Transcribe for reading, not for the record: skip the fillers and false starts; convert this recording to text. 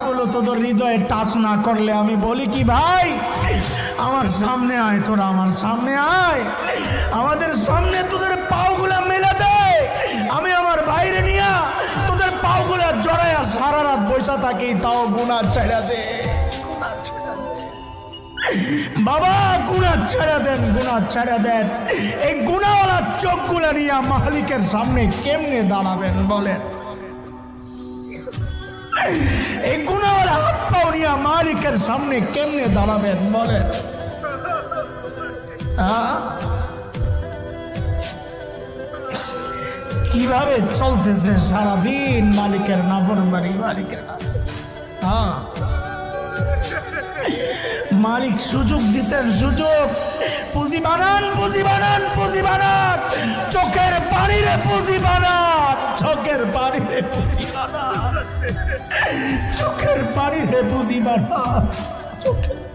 গুলো তোদের হৃদয়ে টাচ না করলে আমি বলি কি ভাই, আমার সামনে আয়, তোরা আমার সামনে আয়, আমাদের সামনে তোদের পাওগুলা মেলা দে, আমি আমার বাইরে নিয়া তোদের পাওগুলা জড়াইয়া সারা রাত বসে থাকি, তাও গুনাহ ছেড়ে দে, বাবা গুনাহ ছেড়ে দেন, গুনাহ ছেড়ে দেন। এই গুনাহওয়ালা চোখগুলা নিয়ে মালিকের সামনে কেমনে দাঁড়াবেন বলেন? এই গুনাহওয়ালা হাত পাও নিয়ে মালিকের সামনে কেমনে দাঁড়াবেন বলেন? কিভাবে চলতেছে সারাদিন মালিকের নাফরমানি, মালিকের মালিক সুযোগ দিতেন, সুযোগ, পুঁজি বানান, পুঁজি বানান, পুঁজি বানান, চোখের পানিরে পুঁজি বানান, চোখের পানিরে পুঁজি বানান, চোখের পানিরে পুঁজি বানান, চোখের